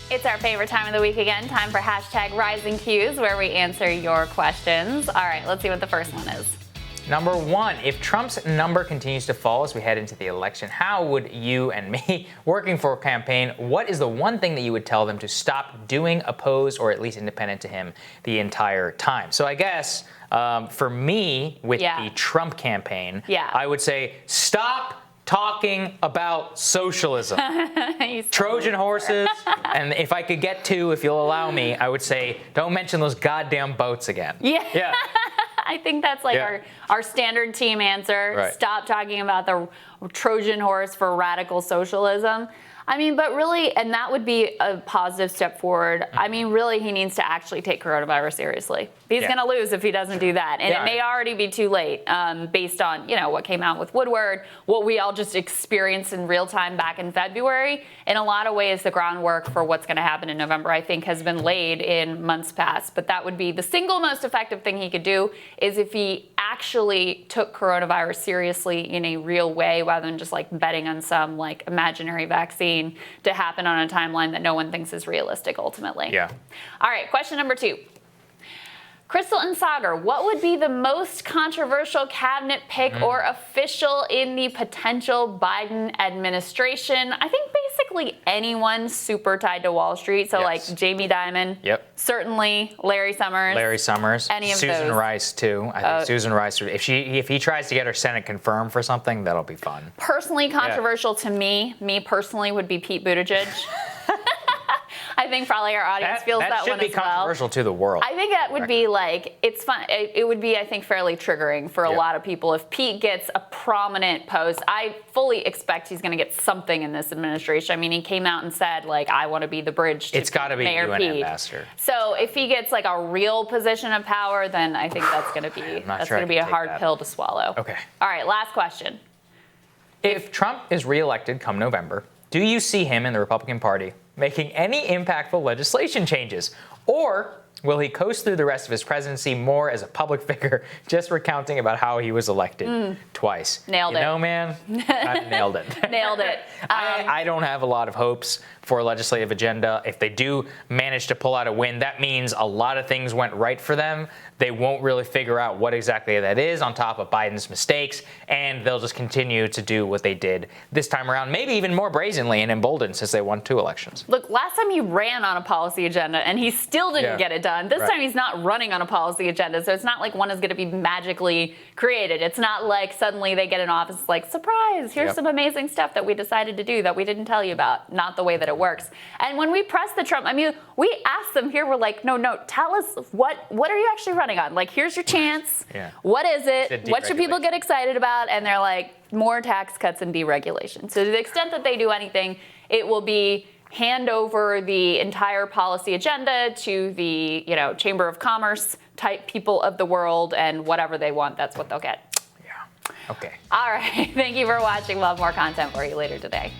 It's our favorite time of the week again. Time for hashtag Rising Qs, where we answer your questions. All right, let's see what the first one is. Number one, if Trump's number continues to fall as we head into the election, how would you and me, working for a campaign, what is the one thing that you would tell them to stop doing, opposed, or at least independent to him the entire time? So I guess for me, with the Trump campaign, I would say stop talking about socialism. Trojan horses, and if I could get two, if you'll allow me, I would say don't mention those goddamn boats again. Yeah. I think that's like our standard team answer. Right. Stop talking about the Trojan horse for radical socialism. I mean, but really, and that would be a positive step forward. I mean, really, he needs to actually take coronavirus seriously. He's going to lose if he doesn't do that. And it may already be too late based on, what came out with Woodward, what we all just experienced in real time back in February. In a lot of ways, the groundwork for what's going to happen in November, I think, has been laid in months past. But that would be the single most effective thing he could do is if he actually took coronavirus seriously in a real way rather than just like betting on some like imaginary vaccine to happen on a timeline that no one thinks is realistic ultimately. Yeah. All right, question number 2. Krystal and Saagar, what would be the most controversial cabinet pick or official in the potential Biden administration? I think basically anyone super tied to Wall Street. So like Jamie Dimon, certainly Larry Summers. Any of Susan those. Rice too. I think Susan Rice. If he tries to get her Senate confirmed for something, that'll be fun. Personally controversial to me personally would be Pete Buttigieg. I think probably our audience feels that one as well. That should be controversial to the world. I think that would be like, it's fun. It would be, I think, fairly triggering for a lot of people. If Pete gets a prominent post, I fully expect he's going to get something in this administration. I mean, he came out and said, like, I want to be the bridge to It's got to be Mayor UN Pete. ambassador. So if he gets like a real position of power, then I think that's going to be a hard pill to swallow. Okay. All right, last question. If Trump is reelected come November, do you see him in the Republican Party making any impactful legislation changes? Or will he coast through the rest of his presidency more as a public figure, just recounting about how he was elected twice? Nailed it. You know, man, I nailed it. Nailed it. I don't have a lot of hopes for a legislative agenda. If they do manage to pull out a win, that means a lot of things went right for them. They won't really figure out what exactly that is on top of Biden's mistakes, and they'll just continue to do what they did this time around, maybe even more brazenly and emboldened since they won 2 elections. Look, last time he ran on a policy agenda and he still didn't get it done. This time he's not running on a policy agenda, so it's not like one is going to be magically created. It's not like suddenly they get in office, it's like, surprise, here's some amazing stuff that we decided to do that we didn't tell you about. Not the way that it works. And when we pressed the Trump, I mean, we asked them here, we're like, no, tell us what are you actually running on? Like, here's your chance. What is it? What should people get excited about? And they're like, more tax cuts and deregulation. So to the extent that they do anything, it will be hand over the entire policy agenda to the, Chamber of Commerce type people of the world, and whatever they want, that's what they'll get. Yeah. Okay. All right. Thank you for watching. We'll have more content for you later today.